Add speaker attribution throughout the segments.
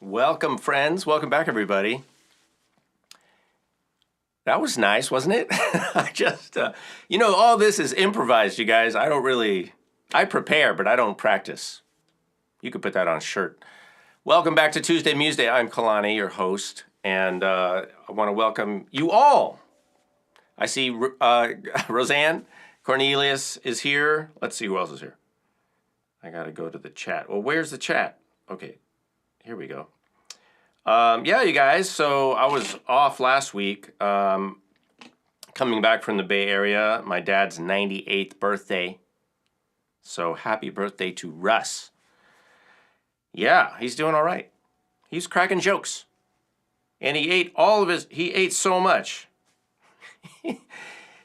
Speaker 1: Welcome, friends. Welcome back, everybody. That was nice, wasn't it? All this is improvised, you guys. I prepare, but I don't practice. You could put that on a shirt. Welcome back to Tuesday Museday. I'm Kalani, your host, and I want to welcome you all. I see Roseanne Cornelius is here. Let's see who else is here. I got to go to the chat. Well, where's the chat? Okay. Here we go. You guys, so I was off last week, coming back from the Bay Area, my dad's 98th birthday. So happy birthday to Russ. Yeah, he's doing all right. He's cracking jokes. And he ate so much.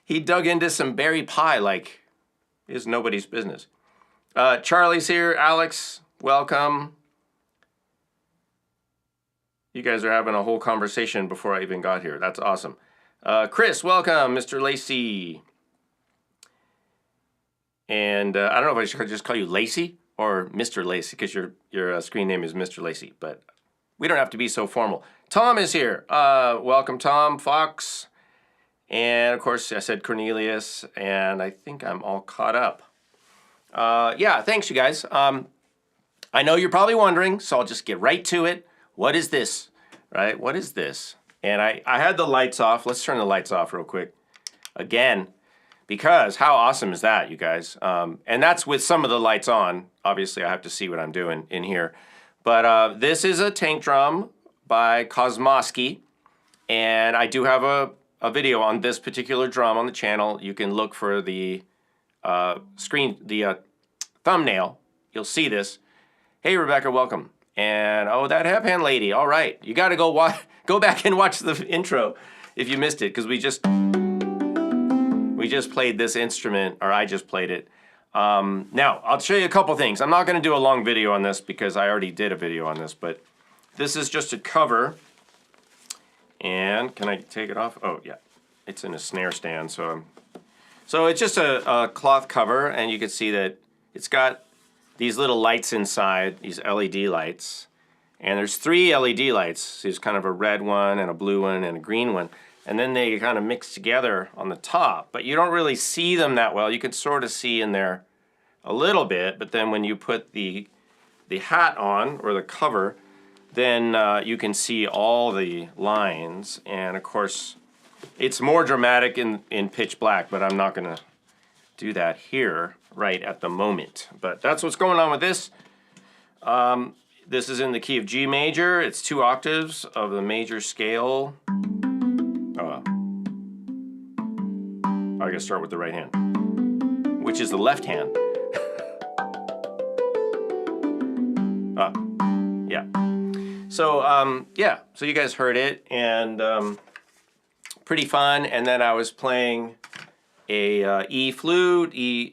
Speaker 1: He dug into some berry pie like it's nobody's business. Charlie's here. Alex, welcome. You guys are having a whole conversation before I even got here. That's awesome. Chris, welcome. Mr. Lacey. And I don't know if I should just call you Lacey or Mr. Lacey because your screen name is Mr. Lacey, but we don't have to be so formal. Tom is here. Welcome, Tom. Fox. And, of course, I said Cornelius, and I think I'm all caught up. Thanks, you guys. I know you're probably wondering, so I'll just get right to it. What is this, right? What is this? And I had the lights off. Let's turn the lights off real quick. Again, because how awesome is that, you guys? And that's with some of the lights on. Obviously, I have to see what I'm doing in here. But this is a tank drum by Kosmosky. And I do have a video on this particular drum on the channel. You can look for the thumbnail. You'll see this. Hey, Rebecca, welcome. And, that hep-hand lady, all right. You got to go back and watch the intro if you missed it, because we just played this instrument, or I just played it. Now, I'll show you a couple things. I'm not going to do a long video on this because I already did a video on this, but this is just a cover. And can I take it off? Oh, yeah. It's in a snare stand, so it's just a cloth cover, and you can see that it's got these little lights inside, these LED lights. And there's 3 LED lights. There's kind of a red one and a blue one and a green one. And then they kind of mix together on the top. But you don't really see them that well. You can sort of see in there a little bit. But then when you put the hat on, or the cover, then you can see all the lines. And of course, it's more dramatic in pitch black, but I'm not going to do that here right at the moment. But that's what's going on with this. This is in the key of G major. It's 2 octaves of the major scale. I gotta start with the right hand, which is the left hand. So you guys heard it, and pretty fun. And then I was playing a E flute, a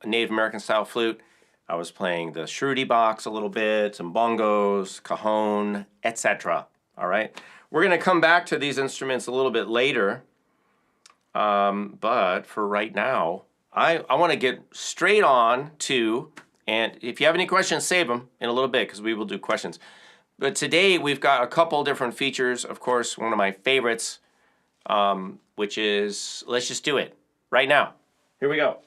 Speaker 1: Native American style flute. I was playing the shruti box a little bit, some bongos, cajon, etc. All right, we're gonna come back to these instruments a little bit later, but for right now, I want to get straight on to. And if you have any questions, save them in a little bit because we will do questions. But today we've got a couple different features. Of course, one of my favorites, which is let's just do it. Right now. Here we go.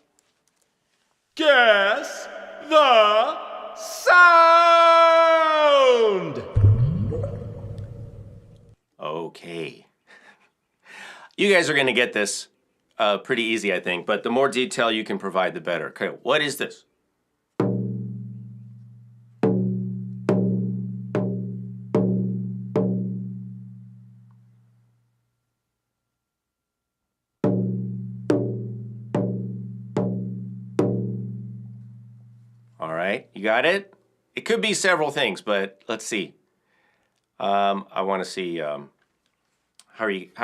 Speaker 2: Guess the sound!
Speaker 1: Okay. You guys are going to get this pretty easy, I think, but the more detail you can provide, the better. Okay, what is this? You got it? It could be several things, but let's see. I want to see how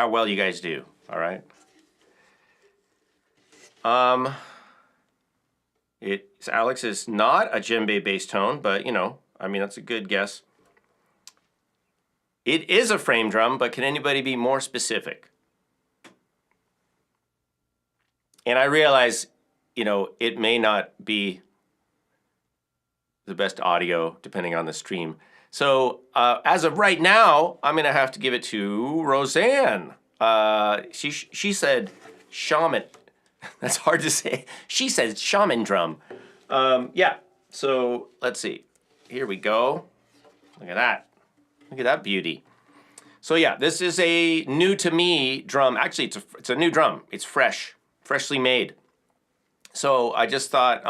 Speaker 1: well you guys do. All right. Alex is not a djembe bass tone, but that's a good guess. It is a frame drum, but can anybody be more specific? And I realize, it may not be the best audio depending on the stream. So as of right now, I'm gonna have to give it to Roseanne. She said shaman. That's hard to say. She says shaman drum. Yeah. So let's see. Here we go. Look at that. Look at that beauty. So yeah, this is a new to me drum. Actually, it's a new drum. It's freshly made. So I just thought,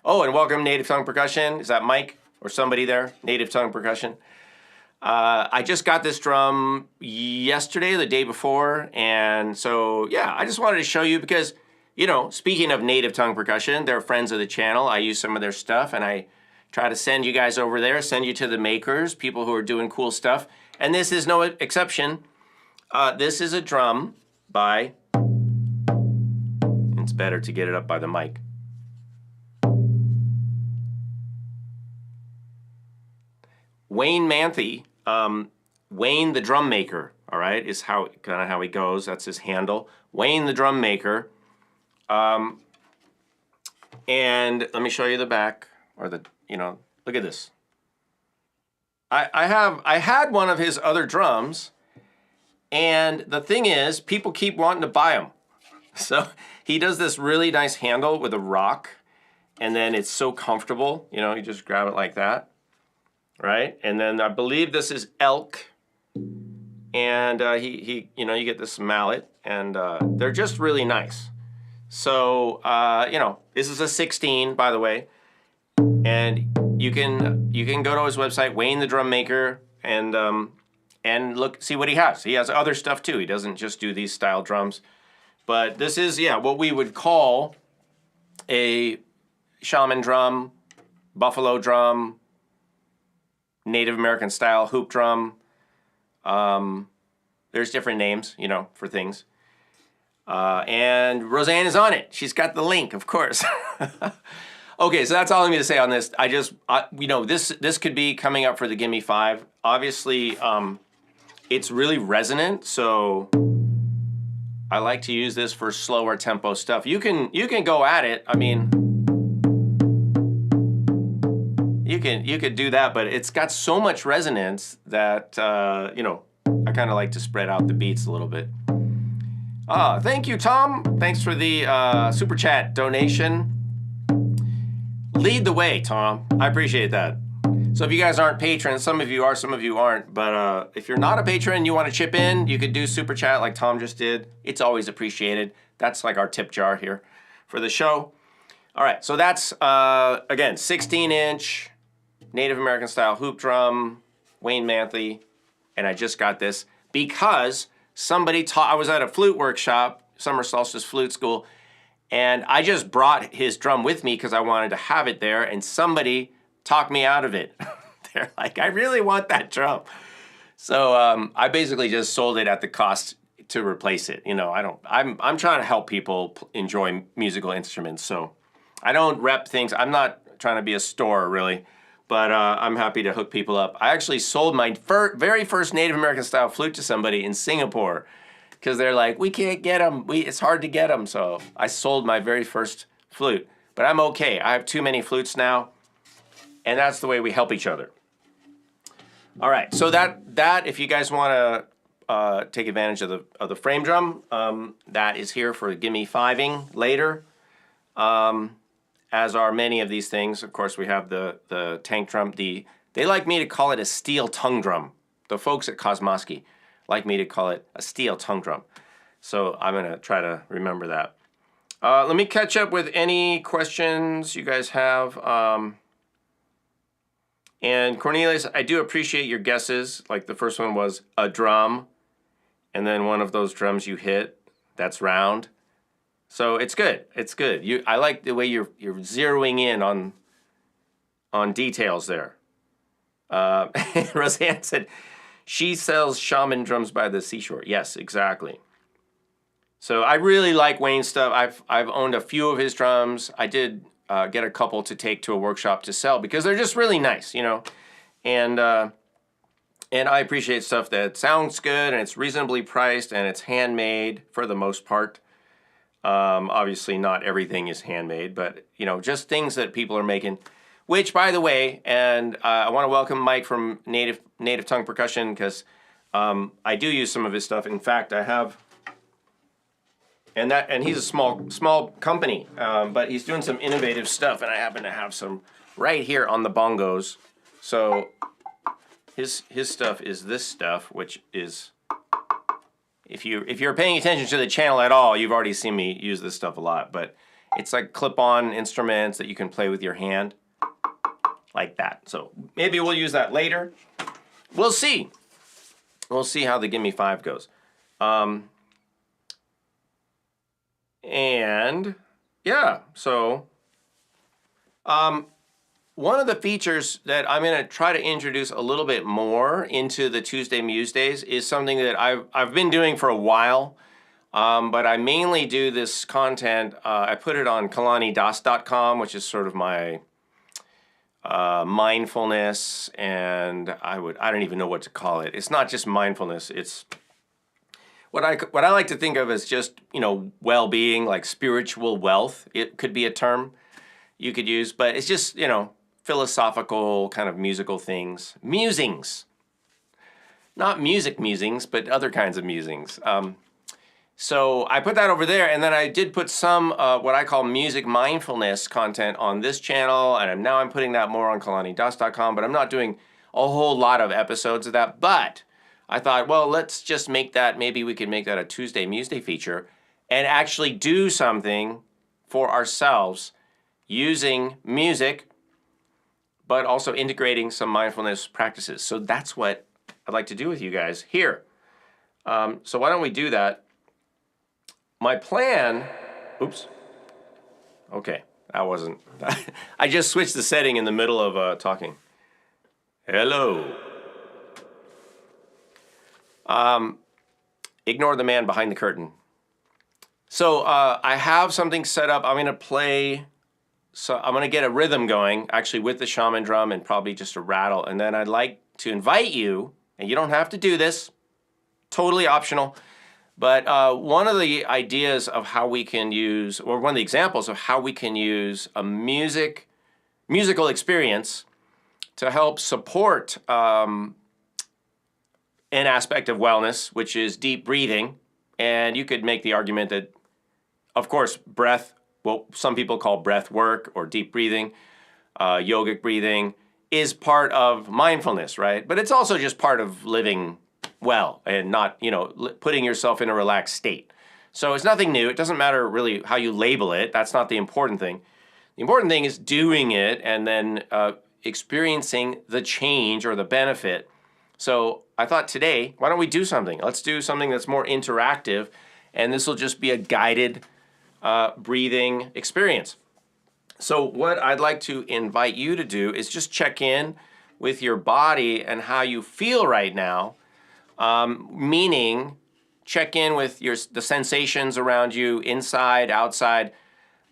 Speaker 1: oh, and welcome Native Tongue Percussion. Is that Mike or somebody there? Native Tongue Percussion. I just got this drum yesterday, the day before, and so yeah, I just wanted to show you because, you know, speaking of Native Tongue Percussion, they're friends of the channel. I use some of their stuff, and I try to send you guys over there, send you to the makers, people who are doing cool stuff. And this is no exception. This is a drum by, it's better to get it up by the mic. Wayne Manthe, Wayne the drum maker, all right, is kind of how he goes. That's his handle. Wayne the drum maker. And let me show you the back, or the, you know, look at this. I had one of his other drums, and the thing is, people keep wanting to buy them. So he does this really nice handle with a rock, and then it's so comfortable. You know, you just grab it like that, right? And then I believe this is elk, and he you know, you get this mallet, and they're just really nice. So you know, this is a 16, by the way, and you can go to his website, Wayne the Drum Maker, and look, see what he has. He has other stuff too. He doesn't just do these style drums, but this is, yeah, what we would call a shaman drum, buffalo drum, Native American style hoop drum. There's different names, you know, for things. And Roseanne is on it. She's got the link, of course. Okay, so that's all I'm going to say on this. You know, this could be coming up for the Gimme 5. Obviously, it's really resonant, so I like to use this for slower tempo stuff. You can go at it. I mean, you could do that, but it's got so much resonance that you know, I kind of like to spread out the beats a little bit. Thank you, Tom. Thanks for the super chat donation. Lead the way, Tom. I appreciate that. So if you guys aren't patrons, some of you are, some of you aren't, but if you're not a patron and you want to chip in, you could do super chat like Tom just did. It's always appreciated. That's like our tip jar here for the show. All right, so that's, again, 16-inch Native American style hoop drum, Wayne Manthe, and I just got this because somebody taught, I was at a flute workshop, Summer Solstice Flute School, and I just brought his drum with me because I wanted to have it there, and somebody talked me out of it. They're like, I really want that drum. So I basically just sold it at the cost to replace it. You know, I'm trying to help people enjoy musical instruments, so I don't rep things. I'm not trying to be a store, really, but I'm happy to hook people up. I actually sold my very first Native American style flute to somebody in Singapore, because they're like, we can't get them. It's hard to get them. So I sold my very first flute. But I'm okay. I have too many flutes now. And that's the way we help each other. All right. So that if you guys want to take advantage of the frame drum, that is here for Gimme 5ing later. As are many of these things. Of course, we have the tank drum. They like me to call it a steel tongue drum. The folks at Kosmosky like me to call it a steel tongue drum. So I'm going to try to remember that. Let me catch up with any questions you guys have. And Cornelius, I do appreciate your guesses. Like the first one was a drum, and then one of those drums you hit, that's round. So it's good. It's good. I like the way you're zeroing in on details there. Roseanne said, she sells shaman drums by the seashore. Yes, exactly. So I really like Wayne's stuff. I've owned a few of his drums. I did get a couple to take to a workshop to sell because they're just really nice, you know. And I appreciate stuff that sounds good and it's reasonably priced and it's handmade for the most part. Obviously not everything is handmade, but you know, just things that people are making. which, by the way, and I want to welcome Mike from Native Tongue Percussion, because I do use some of his stuff. In fact, I have, and he's a small company, but he's doing some innovative stuff, and I happen to have some right here on the bongos. So his stuff is this stuff, which is, if you're paying attention to the channel at all, you've already seen me use this stuff a lot. But it's like clip-on instruments that you can play with your hand, like that. So maybe we'll use that later. We'll see. We'll see how the Gimme 5 goes. And yeah, so one of the features that I'm going to try to introduce a little bit more into the Tuesday Musedays is something that I've been doing for a while, but I mainly do this content. I put it on kalanidas.com, which is sort of my mindfulness, and I don't even know what to call it. It's not just mindfulness. It's what I like to think of as just, well-being, like spiritual wealth. It could be a term you could use, but it's just, philosophical kind of musical things. Musings. Not music musings, but other kinds of musings. So I put that over there, and then I did put some what I call music mindfulness content on this channel, and now I'm putting that more on kalanidas.com, but I'm not doing a whole lot of episodes of that. But I thought, well, let's just make that, maybe we could make that a Tuesday Museday feature and actually do something for ourselves using music, but also integrating some mindfulness practices. So that's what I'd like to do with you guys here. So why don't we do that? My plan, oops. Okay, that wasn't, I just switched the setting in the middle of talking. Hello. Ignore the man behind the curtain. So I have something set up. I'm going to play, so I'm going to get a rhythm going, actually with the shaman drum and probably just a rattle. And then I'd like to invite you, and you don't have to do this, totally optional, but one of the ideas of how we can use, or one of the examples of how we can use a musical experience to help support an aspect of wellness, which is deep breathing. And you could make the argument that, of course, breath, what some people call breath work or deep breathing, yogic breathing, is part of mindfulness, right? But it's also just part of living well and not, putting yourself in a relaxed state. So it's nothing new. It doesn't matter really how you label it. That's not the important thing. The important thing is doing it and then experiencing the change or the benefit. So I thought today, why don't we do something? Let's do something that's more interactive, and this will just be a guided breathing experience. So what I'd like to invite you to do is just check in with your body and how you feel right now, meaning check in with the sensations around you, inside, outside.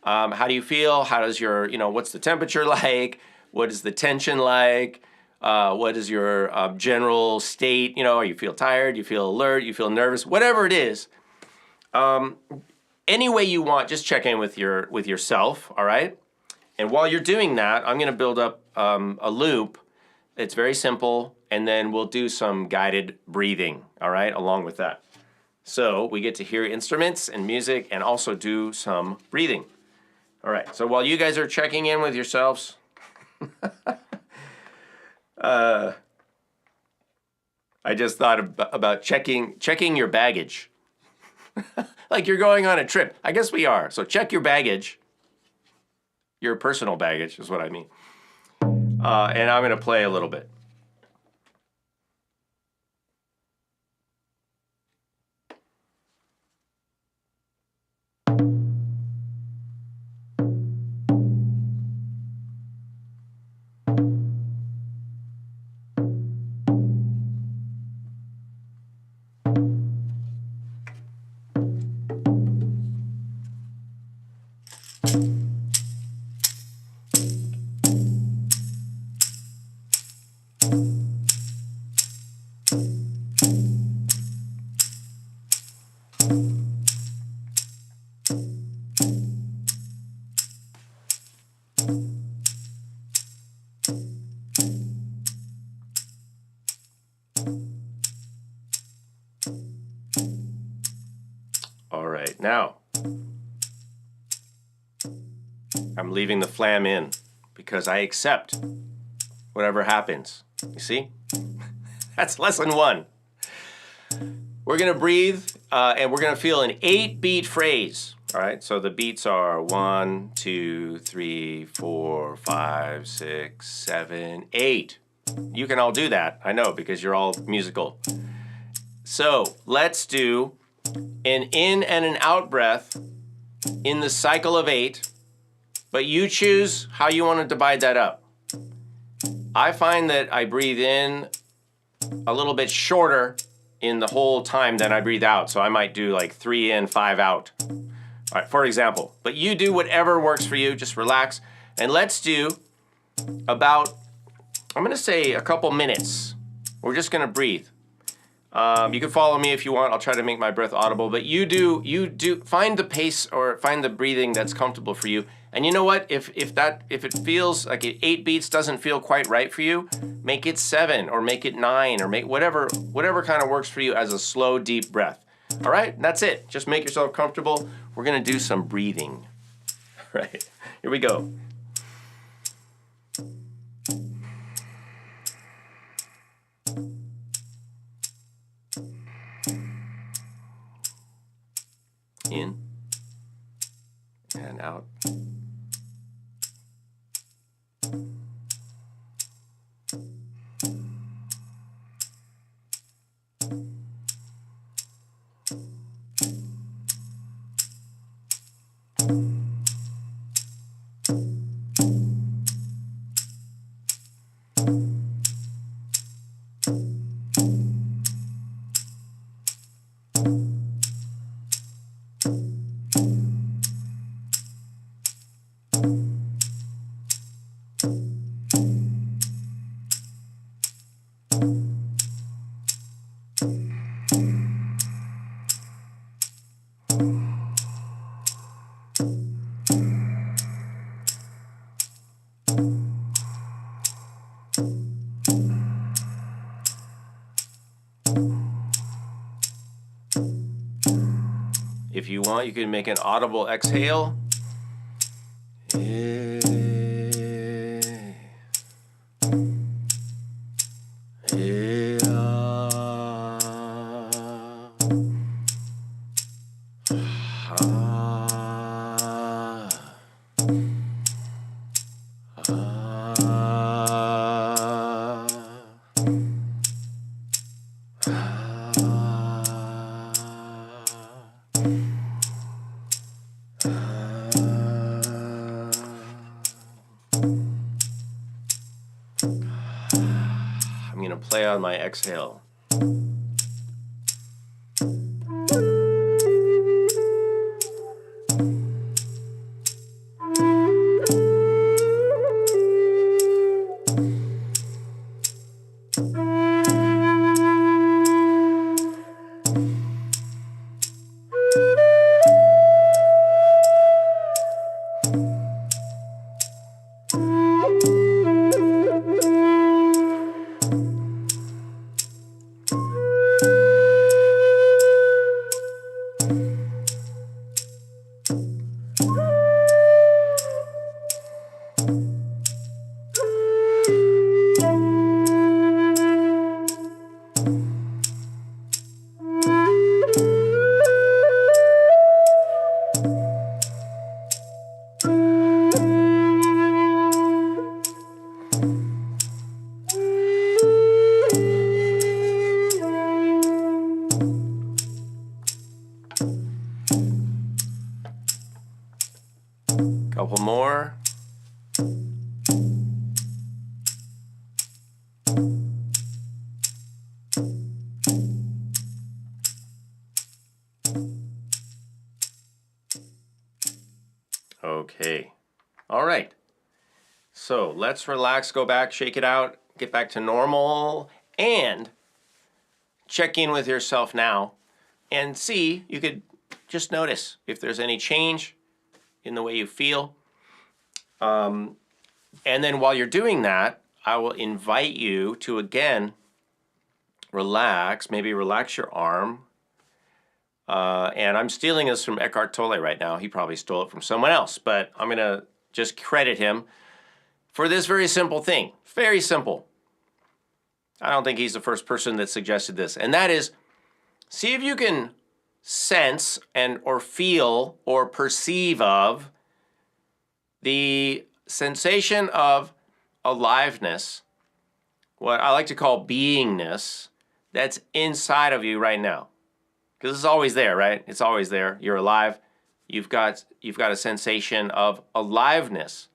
Speaker 1: How do you feel? How does your, what's the temperature like? What is the tension like? What is your general state? You feel tired, you feel alert, you feel nervous, whatever it is. Any way you want, just check in with yourself, all right? And while you're doing that, I'm going to build up a loop. It's very simple, and then we'll do some guided breathing, all right, along with that. So we get to hear instruments and music and also do some breathing. All right, so while you guys are checking in with yourselves, I just thought about checking your baggage. Like you're going on a trip. I guess we are. So check your baggage. Your personal baggage is what I mean. And I'm going to play a little bit. All right, now I'm leaving the flam in because I accept whatever happens. You see? That's lesson 1. We're going to breathe and we're going to feel an 8-beat phrase. All right, so the beats are 1, 2, 3, 4, 5, 6, 7, 8. You can all do that, I know, because you're all musical. So let's do an in and an out breath in the cycle of 8, but you choose how you want to divide that up. I find that I breathe in a little bit shorter in the whole time than I breathe out, so I might do like 3 in, 5 out. All right, for example, but you do whatever works for you, just relax. And let's do about, I'm gonna say a couple minutes. We're just gonna breathe. You can follow me if you want. I'll try to make my breath audible, but you do find the pace or find the breathing that's comfortable for you. And you know what? If it feels like 8 beats doesn't feel quite right for you, make it 7 or make it 9 or make whatever kind of works for you as a slow, deep breath. All right, that's it. Just make yourself comfortable. We're gonna do some breathing. All right, here we go. In and out. If you want, you can make an audible exhale. I'm going to play on my exhale. Couple more. Okay. All right. So let's relax, go back, shake it out, get back to normal, and check in with yourself now and see, you could just notice if there's any change in the way you feel. And then while you're doing that, I will invite you to, again, relax. Maybe relax your arm. And I'm stealing this from Eckhart Tolle right now. He probably stole it from someone else, but I'm going to just credit him for this very simple thing. Very simple. I don't think he's the first person that suggested this. And that is, see if you can sense and or feel or perceive of the sensation of aliveness, what I like to call beingness, that's inside of you right now. Because it's always there, right? It's always there. You're alive. You've got a sensation of aliveness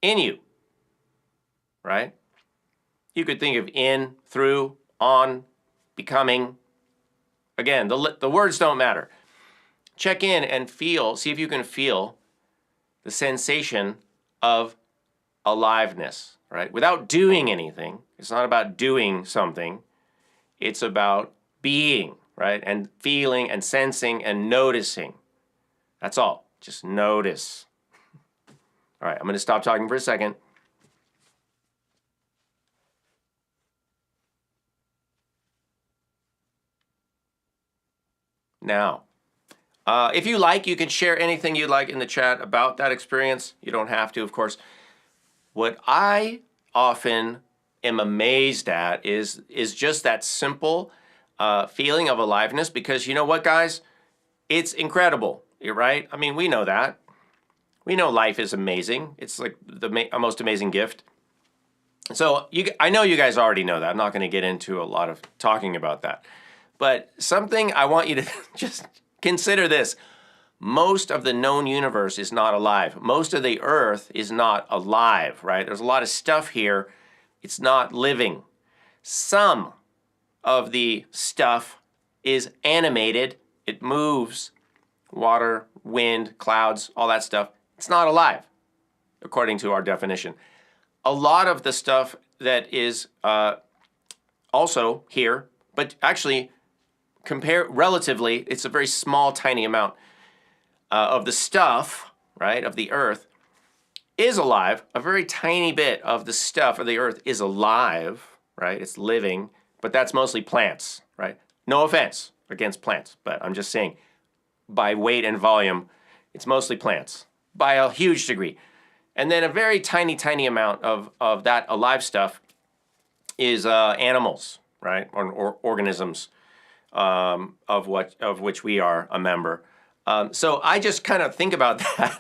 Speaker 1: in you, right? You could think of in, through, on, becoming. Again, the words don't matter. Check in and feel, see if you can feel the sensation of aliveness, right? Without doing anything. It's not about doing something. It's about being, right? And feeling and sensing and noticing. That's all. Just notice. All right, I'm going to stop talking for a second. Now, if you like, you can share anything you'd like in the chat about that experience. You don't have to, of course. What I often am amazed at is just that simple feeling of aliveness, because you know what, guys? It's incredible, right? I mean, we know that. We know life is amazing. It's like the most amazing gift. So I know you guys already know that. I'm not going to get into a lot of talking about that. But something I want you to just consider this. Most of the known universe is not alive. Most of the earth is not alive, right? There's a lot of stuff here. It's not living. Some of the stuff is animated. It moves. Water, wind, clouds, all that stuff. It's not alive, according to our definition. A lot of the stuff that is also here, but actually, relatively, it's a very small, tiny amount of the stuff, right, of the earth is alive. A very tiny bit of the stuff of the earth is alive, right? It's living, but that's mostly plants, right? No offense against plants, but I'm just saying by weight and volume, it's mostly plants by a huge degree. And then a very tiny, tiny amount of that alive stuff is animals, right, or organisms. Of which we are a member. So I just kind of think about that,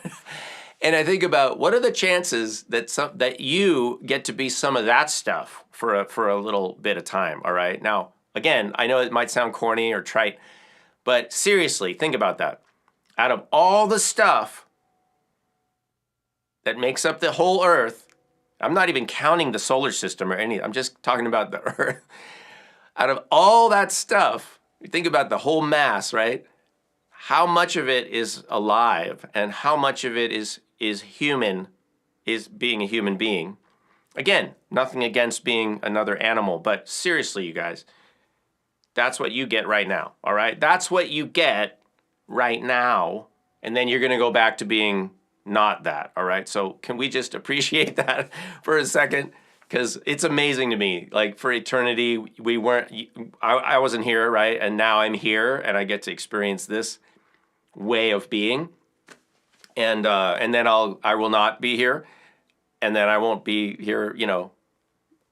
Speaker 1: and I think about what are the chances that you get to be some of that stuff for a little bit of time. All right. Now, again, I know it might sound corny or trite, but seriously, think about that. Out of all the stuff that makes up the whole Earth, I'm not even counting the solar system or anything. I'm just talking about the Earth. Out of all that stuff, you think about the whole mass, right? How much of it is alive and how much of it is human, is being a human being. Again, nothing against being another animal, but seriously, you guys, that's what you get right now, all right? That's what you get right now, and then you're going to go back to being not that, all right? So can we just appreciate that for a second? Because it's amazing to me. Like for eternity, I wasn't here, right? And now I'm here, and I get to experience this way of being. And then I will not be here, and then I won't be here,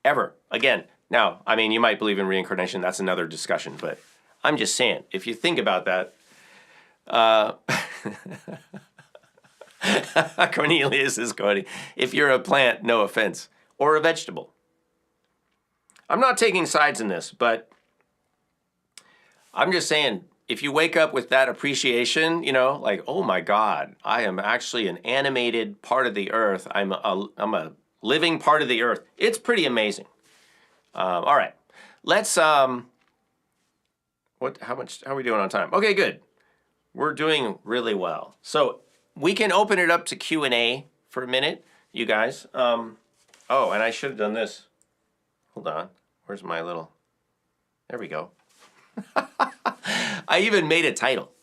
Speaker 1: ever again. Now, I mean, you might believe in reincarnation. That's another discussion. But I'm just saying, if you think about that, Cornelius is quoting, if you're a plant, no offense. Or a vegetable. I'm not taking sides in this, but I'm just saying, if you wake up with that appreciation, like, oh my God, I am actually an animated part of the earth. I'm a living part of the earth. It's pretty amazing. All right, let's, how are we doing on time? Okay, good. We're doing really well. So we can open it up to Q&A for a minute, you guys. Oh, and I should have done this. Hold on. Where's my little... There we go. I even made a title.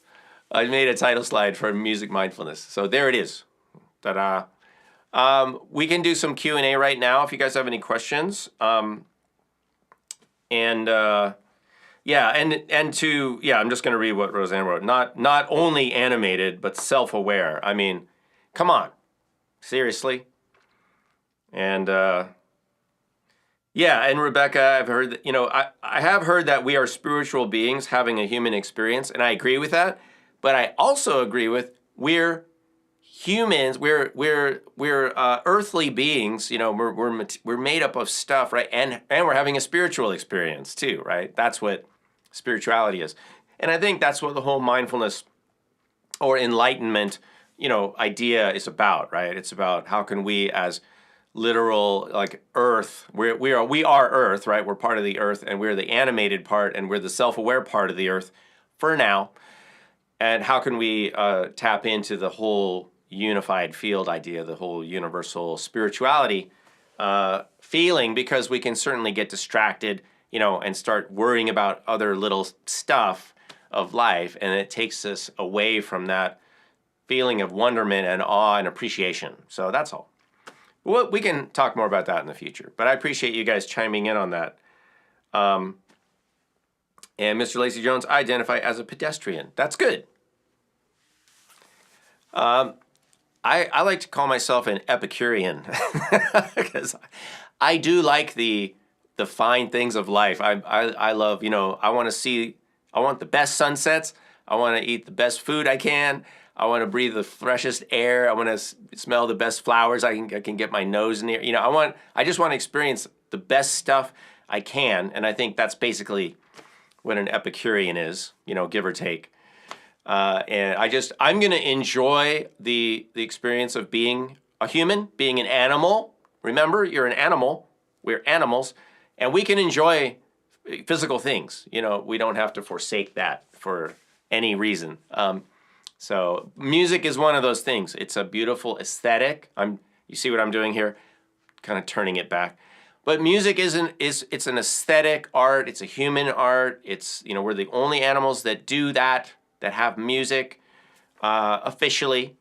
Speaker 1: I made a title slide for Music Mindfulness. So there it is. Ta-da. We can do some Q&A right now if you guys have any questions. Yeah, Yeah, and to I'm just going to read what Roseanne wrote. Not only animated, but self-aware. I mean, come on, seriously. And yeah, and Rebecca, I've heard that, I have heard that we are spiritual beings having a human experience, and I agree with that. But I also agree with we're humans. We're earthly beings. We're made up of stuff, right? And we're having a spiritual experience too, right? That's what spirituality is. And I think that's what the whole mindfulness or enlightenment, idea is about, right? It's about how can we as literal like earth, we are earth, right? We're part of the earth, and we're the animated part, and we're the self-aware part of the earth for now. And how can we tap into the whole unified field idea, the whole universal spirituality feeling, because we can certainly get distracted, and start worrying about other little stuff of life, and it takes us away from that feeling of wonderment and awe and appreciation. So that's all. Well, we can talk more about that in the future, but I appreciate you guys chiming in on that. And Mr. Lacey Jones, I identify as a pedestrian. That's good. I like to call myself an Epicurean because I do like the fine things of life. I love, I want the best sunsets. I want to eat the best food I can. I want to breathe the freshest air. I want to smell the best flowers I can get my nose near. I just want to experience the best stuff I can, and I think that's basically what an Epicurean is, give or take. And I'm going to enjoy the experience of being a human, being an animal. Remember, you're an animal. We're animals, and we can enjoy physical things. We don't have to forsake that for any reason. So music is one of those things. It's a beautiful aesthetic. You see what I'm doing here? Kind of turning it back. But music it's an aesthetic art. It's a human art. It's, we're the only animals that do that have music officially.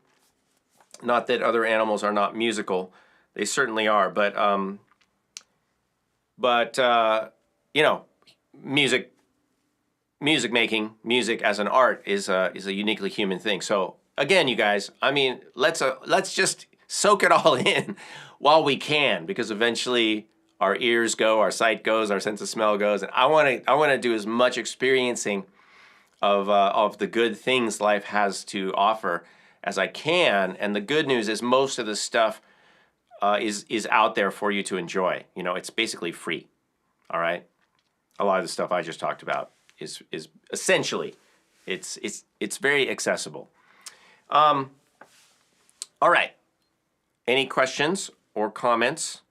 Speaker 1: Not that other animals are not musical. They certainly are. But music making, music as an art is a uniquely human thing. So again, you guys, let's just soak it all in while we can, because eventually our ears go, our sight goes, our sense of smell goes, and I want to do as much experiencing of the good things life has to offer as I can. And the good news is most of the stuff is out there for you to enjoy. It's basically free. All right, a lot of the stuff I just talked about is essentially it's very accessible. All right. Any questions or comments?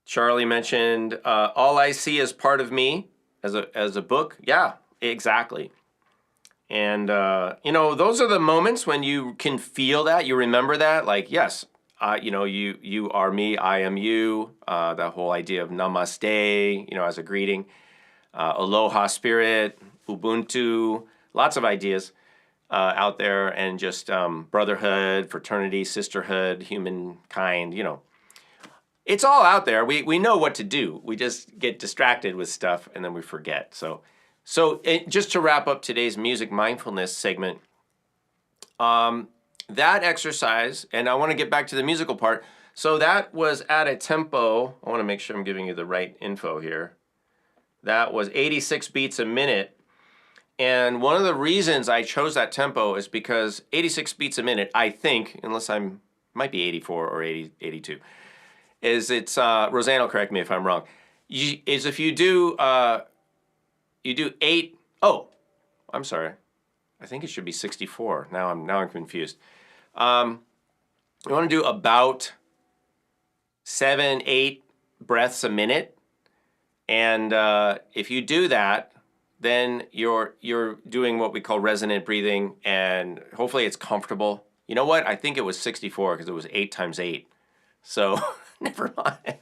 Speaker 1: Charlie mentioned All I See Is Part of Me as a book. Yeah, exactly. And those are the moments when you can feel that, you remember that, like, yes, you are me, I am you. That whole idea of namaste, as a greeting, aloha spirit, ubuntu, lots of ideas out there, and just brotherhood, fraternity, sisterhood, humankind, It's all out there. We know what to do. We just get distracted with stuff and then we forget. So just to wrap up today's music mindfulness segment, that exercise, and I want to get back to the musical part. So that was at a tempo. I want to make sure I'm giving you the right info here. That was 86 beats a minute. And one of the reasons I chose that tempo is because 86 beats a minute, I think, unless might be 84 or 82, it's Roseanne will correct me if I'm wrong. Is if you do 8. Oh, I'm sorry. I think it should be 64. Now I'm confused. You want to do about 7-8 breaths a minute, and if you do that, then you're doing what we call resonant breathing, and hopefully it's comfortable. You know what? I think it was 64 because it was 8 times 8. So never mind.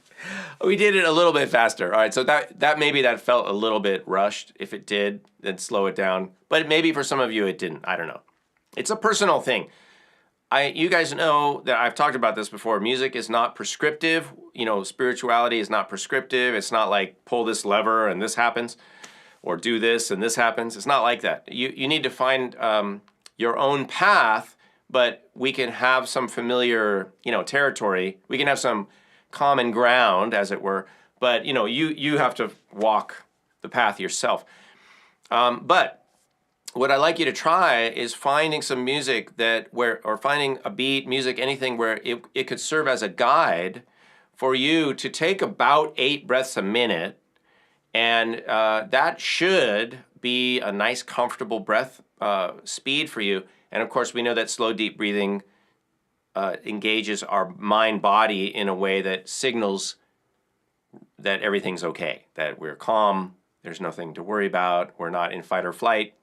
Speaker 1: We did it a little bit faster. All right, so that maybe that felt a little bit rushed. If it did, then slow it down. But maybe for some of you it didn't. I don't know. It's a personal thing. you guys know that I've talked about this before. Music is not prescriptive. You know, spirituality is not prescriptive. It's not like pull this lever and this happens, or do this and this happens. It's not like that. You need to find your own path, but we can have some familiar, territory. We can have some common ground, as it were. But you have to walk the path yourself. But what I'd like you to try is finding some music or finding a beat, music, anything where it could serve as a guide for you to take about 8 breaths a minute. And that should be a nice, comfortable breath speed for you. And of course, we know that slow, deep breathing engages our mind-body in a way that signals that everything's okay, that we're calm, there's nothing to worry about, we're not in fight or flight,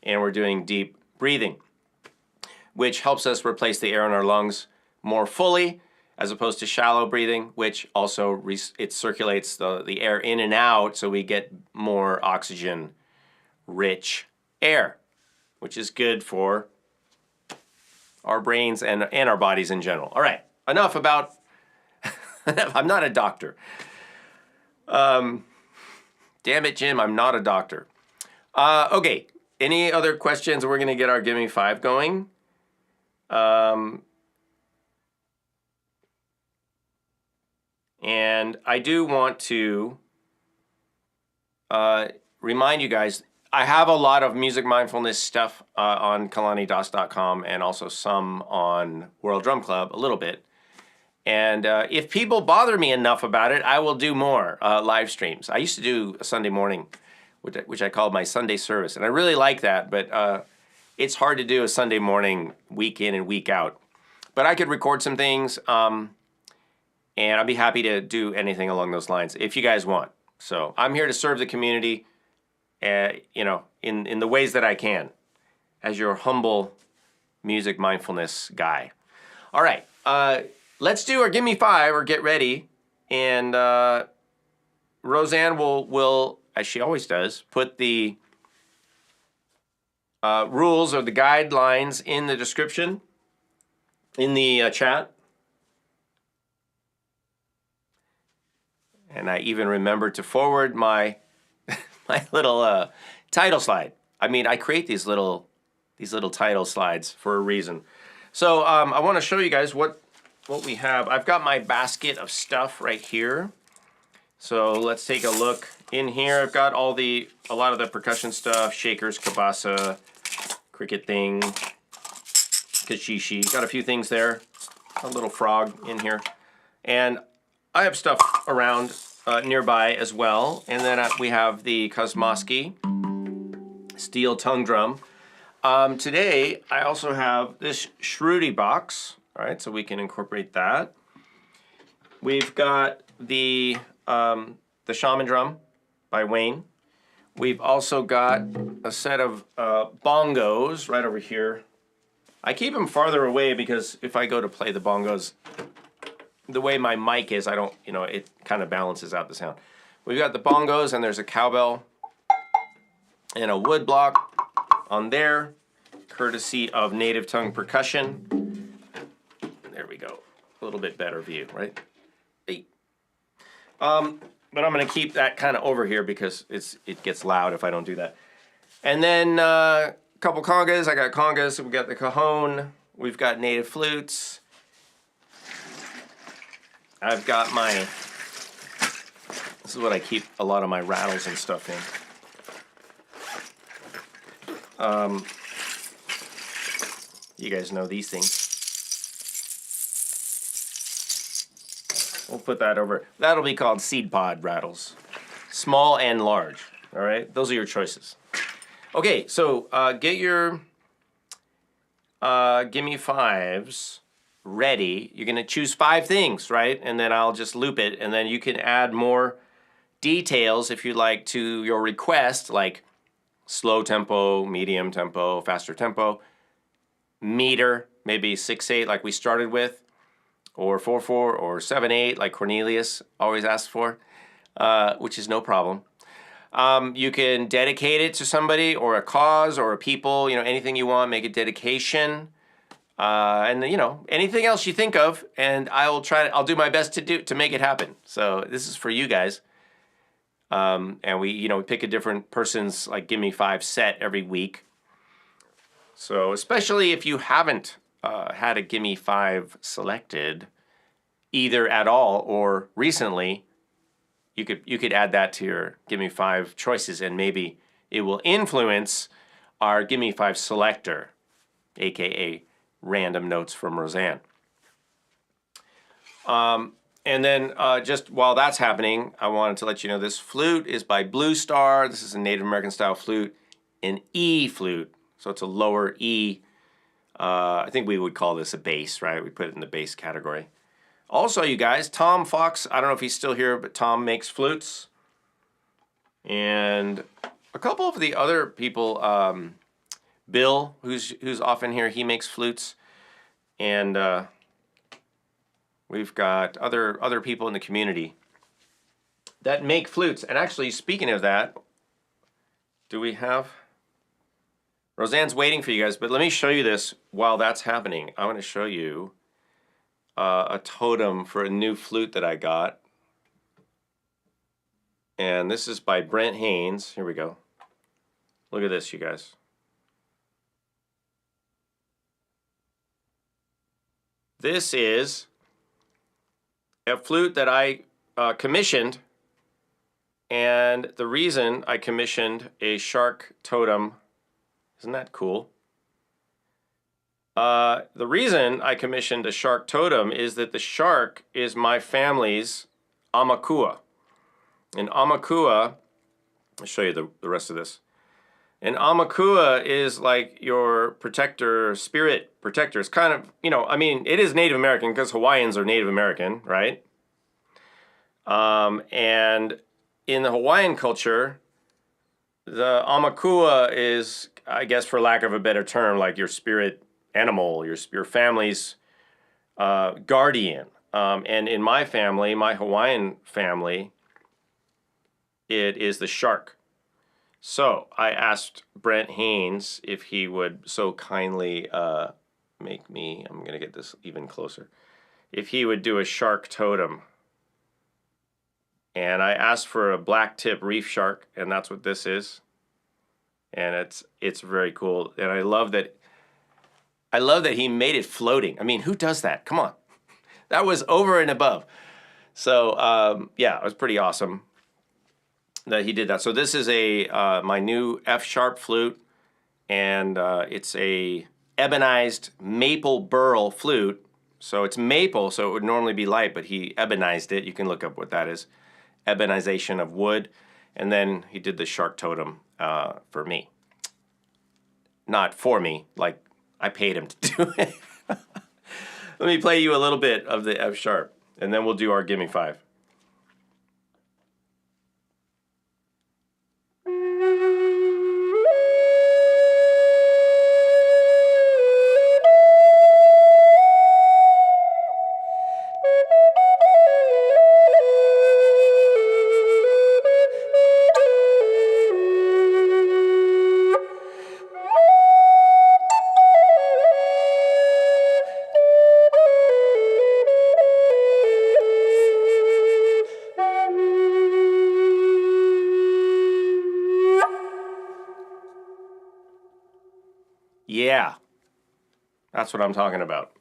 Speaker 1: and we're doing deep breathing, which helps us replace the air in our lungs more fully, as opposed to shallow breathing, which also it circulates the air in and out, so we get more oxygen-rich air, which is good for our brains and our bodies in general. All right, enough about... I'm not a doctor. Damn it, Jim, I'm not a doctor. Okay, any other questions? We're going to get our Gimme 5 going. And I do want to remind you guys, I have a lot of music mindfulness stuff on kalanidas.com and also some on World Drum Club, a little bit. And if people bother me enough about it, I will do more live streams. I used to do a Sunday morning, which I called my Sunday service. And I really like that, but it's hard to do a Sunday morning week in and week out. But I could record some things, and I'll be happy to do anything along those lines if you guys want. So I'm here to serve the community, in the ways that I can, as your humble music mindfulness guy. All right. Let's do our Gimme 5 or get ready. And Roseanne will, as she always does, put the rules or the guidelines in the description, in the chat. And I even remembered to forward my my little title slide. I mean, I create these little title slides for a reason. So I want to show you guys what we have. I've got my basket of stuff right here. So let's take a look in here. I've got a lot of the percussion stuff, shakers, kabasa, cricket thing, kashishi. Got a few things there. A little frog in here. And I have stuff around nearby as well. And then we have the Kosmosky steel tongue drum. Today, I also have this Shruti box. All right, so we can incorporate that. We've got the shaman drum by Wayne. We've also got a set of bongos right over here. I keep them farther away because if I go to play the bongos, the way my mic is, I don't, it kind of balances out the sound. We've got the bongos, and there's a cowbell and a wood block on there, courtesy of Native Tongue Percussion. There we go. A little bit better view, right? Hey. But I'm going to keep that kind of over here because it gets loud if I don't do that. And then a couple congas. I got congas. We've got the cajon. We've got native flutes. I've got this is what I keep a lot of my rattles and stuff in. You guys know these things. We'll put that over. That'll be called seed pod rattles. Small and large. All right? Those are your choices. Okay, so get your Gimme 5s ready. You're going to choose 5 things, right? And then I'll just loop it. And then you can add more details if you like to your request, like slow tempo, medium tempo, faster tempo, meter, maybe 6/8 like we started with, or 4/4 or 7/8 like Cornelius always asks for, which is no problem. You can dedicate it to somebody or a cause or a people, anything you want, make a dedication. and you know, anything else you think of, and I'll do my best to make it happen. So this is for you guys. And we pick a different person's like Gimme 5 set every week. So especially if you haven't had a Gimme 5 selected either at all or recently, you could add that to your Gimme 5 choices, and maybe it will influence our Gimme 5 selector, aka Random Notes from Roseanne. And then just while that's happening, I wanted to let you know this flute is by Blue Star. This is a Native American style flute, an E flute. So it's a lower E. I think we would call this a bass, right? We put it in the bass category. Also, you guys, Tom Fox, I don't know if he's still here, but Tom makes flutes. And a couple of the other people, Bill, who's often here, he makes flutes. And we've got other people in the community that make flutes. And actually, speaking of that, do we have... Roseanne's waiting for you guys, but let me show you this while that's happening. I want to show you a totem for a new flute that I got. And this is by Brent Haynes. Here we go. Look at this, you guys. This is a flute that I commissioned, and the reason I commissioned a shark totem, isn't that cool? The reason I commissioned a shark totem is that the shark is my family's Amakua. And Amakua, I'll show you the rest of this. And Amakua is like your protector, spirit protector. It's kind of, I mean, it is Native American because Hawaiians are Native American, right? And in the Hawaiian culture, the Amakua is, I guess for lack of a better term, like your spirit animal, your family's guardian. And in my family, my Hawaiian family, it is the shark. So I asked Brent Haynes if he would so kindly make me, I'm going to get this even closer, if he would do a shark totem. And I asked for a black tip reef shark, and that's what this is. And it's very cool. And I love that he made it floating. I mean, who does that? Come on. That was over and above. So yeah, it was pretty awesome that he did that. So this is my new F sharp flute, and it's a ebonized maple burl flute. So it's maple, so it would normally be light, but he ebonized it. You can look up what that is. Ebonization of wood. And then he did the shark totem for me. Not for me, like I paid him to do it. Let me play you a little bit of the F sharp, and then we'll do our Gimme 5. Yeah, that's what I'm talking about.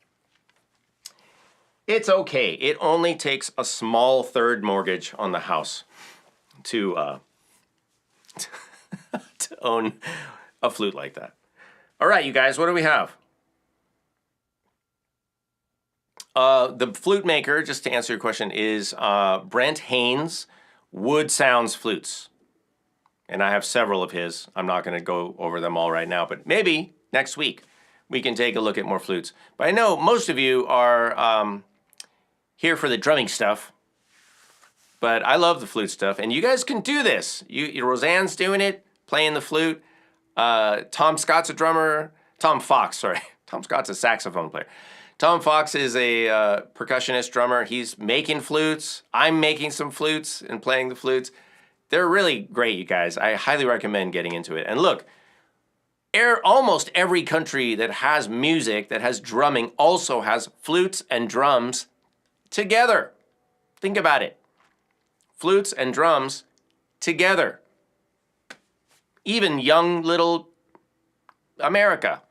Speaker 1: It's okay. It only takes a small third mortgage on the house to to own a flute like that. All right, you guys, what do we have? The flute maker, just to answer your question, is Brent Haynes Wood Sounds Flutes. And I have several of his. I'm not going to go over them all right now, but maybe next week we can take a look at more flutes. But I know most of you are here for the drumming stuff, but I love the flute stuff, and you guys can do this. Roseanne's doing it, playing the flute. Tom Scott's a drummer. Tom Fox, sorry. Tom Scott's a saxophone player. Tom Fox is a percussionist drummer. He's making flutes. I'm making some flutes and playing the flutes. They're really great, you guys. I highly recommend getting into it. And look, Almost every country that has music, that has drumming, also has flutes and drums together. Think about it. Flutes and drums together. Even young little America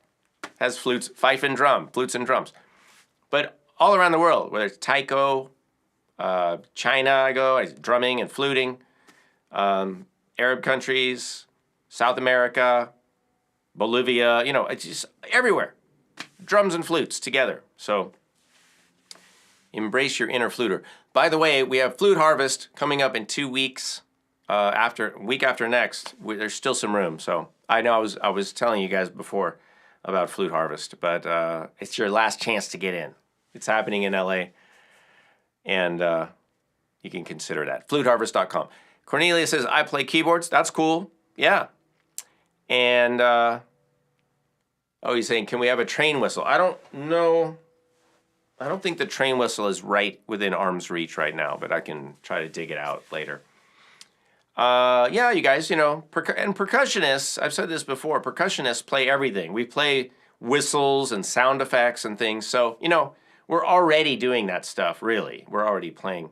Speaker 1: has flutes, fife and drum, flutes and drums. But all around the world, whether it's taiko, China, drumming and fluting, Arab countries, South America, Bolivia, it's just everywhere. Drums and flutes together. So embrace your inner fluter. By the way, we have Flute Harvest coming up in 2 weeks. Week after next, there's still some room. So I know I was telling you guys before about Flute Harvest, but it's your last chance to get in. It's happening in LA, and you can consider that. FluteHarvest.com. Cornelia says, I play keyboards. That's cool. Yeah. And, he's saying, can we have a train whistle? I don't know. I don't think the train whistle is right within arm's reach right now, but I can try to dig it out later. Yeah, you guys, and percussionists, I've said this before, percussionists play everything. We play whistles and sound effects and things. So, we're already doing that stuff, really. We're already playing.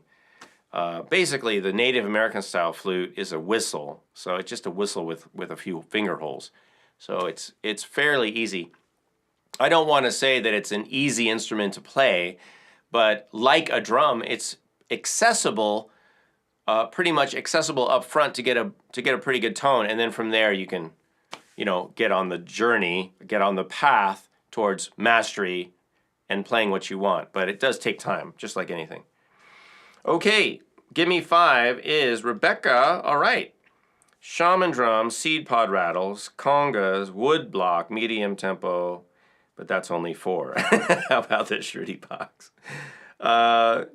Speaker 1: Basically, the Native American style flute is a whistle. So it's just a whistle with a few finger holes. So it's fairly easy. I don't want to say that it's an easy instrument to play, but like a drum, it's accessible, pretty much accessible up front to get a pretty good tone, and then from there you can, get on the journey, get on the path towards mastery and playing what you want. But it does take time, just like anything. Okay, Gimme 5 is Rebecca. All right. Shaman drums, seed pod rattles, congas, wood block, medium tempo, but that's only 4. How about this Shruti box?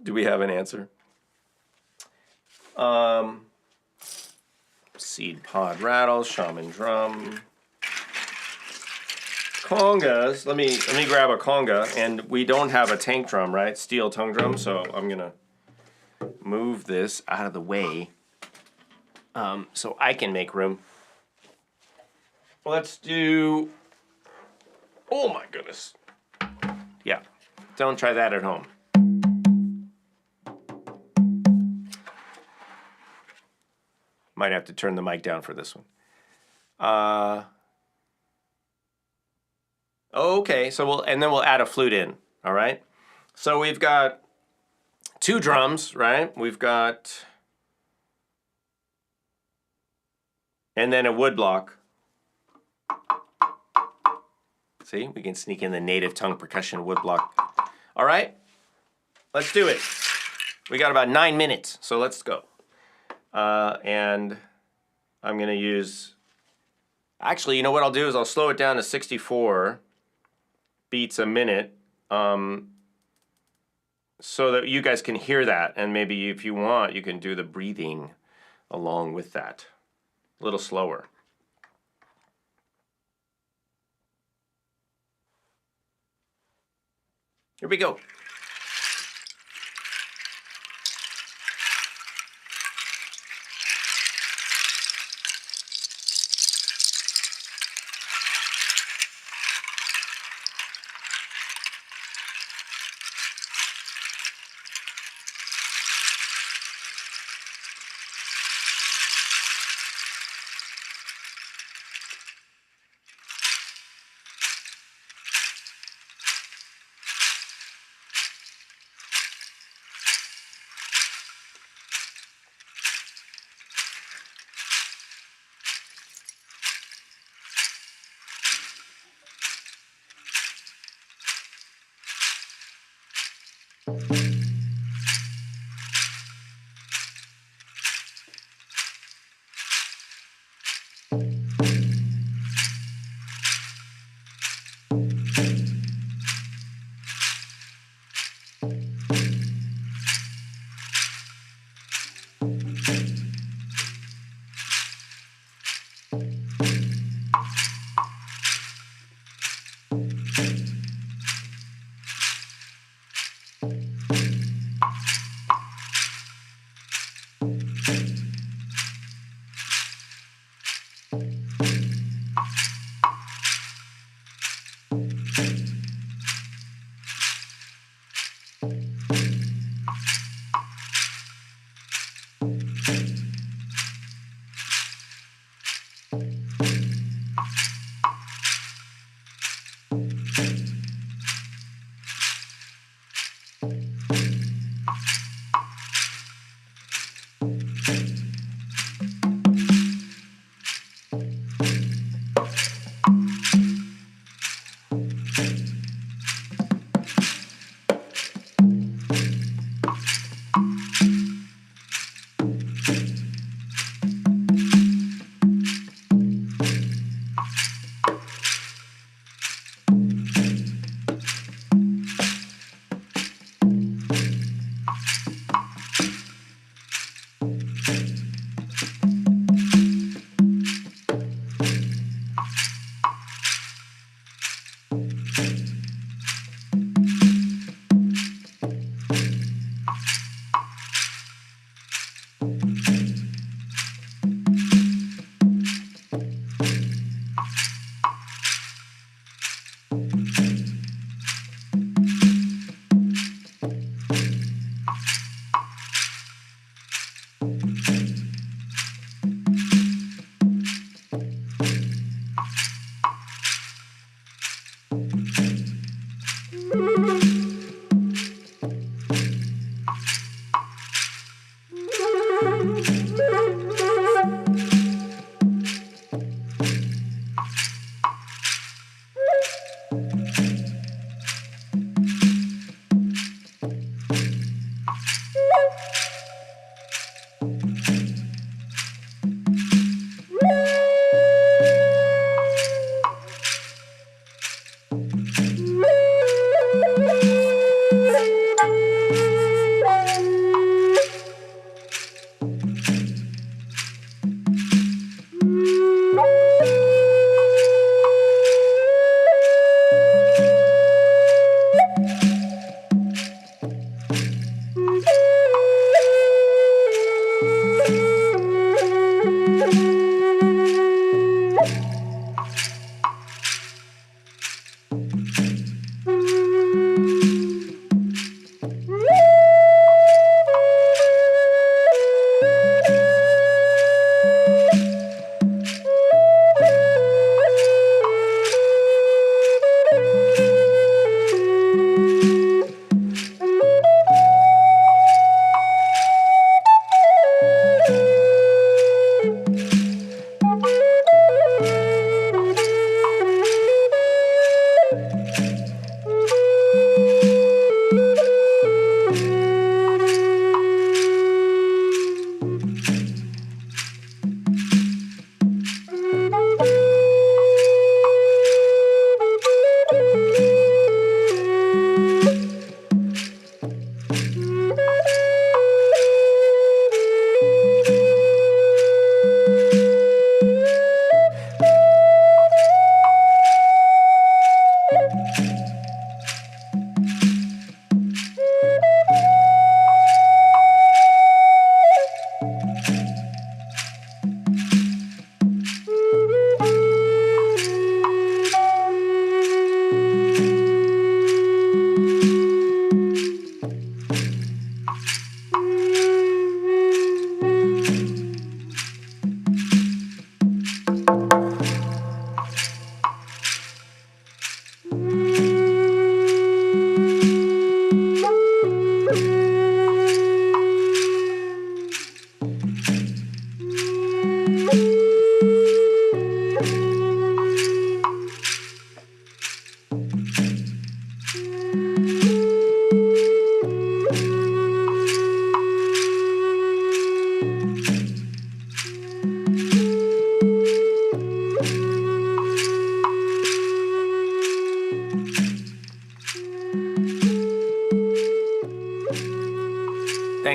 Speaker 1: Do we have an answer? Seed pod rattles, shaman drum, congas. Let me grab a conga, and we don't have a tank drum, right? Steel tongue drum, so I'm gonna move this out of the way so I can make room. Let's do. Oh my goodness. Yeah, don't try that at home. Might have to turn the mic down for this one. Okay, so we'll add a flute in, all right? So we've got 2 drums, right? We've got, and then a wood block. See, we can sneak in the native tongue percussion wood block. All right, let's do it. We got about 9 minutes, so let's go. And I'm gonna use, actually, you know what I'll do is I'll slow it down to 64 beats a minute, so that you guys can hear that, and maybe if you want, you can do the breathing along with that, a little slower. Here we go.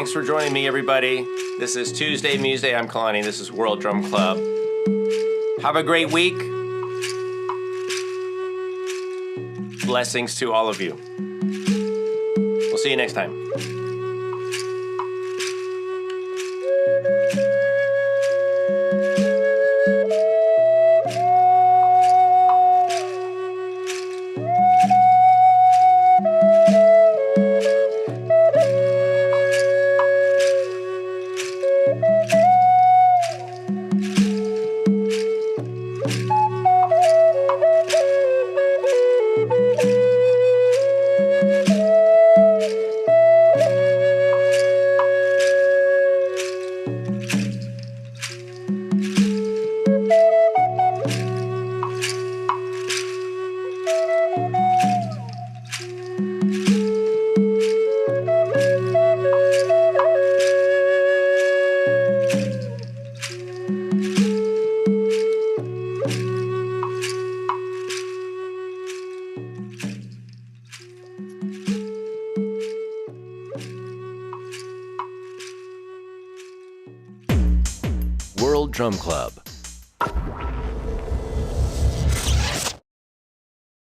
Speaker 1: Thanks for joining me, everybody. This is Tuesday Museday. I'm Kalani. This is World Drum Club. Have a great week. Blessings to all of you. We'll see you next time.
Speaker 3: World Drum Club.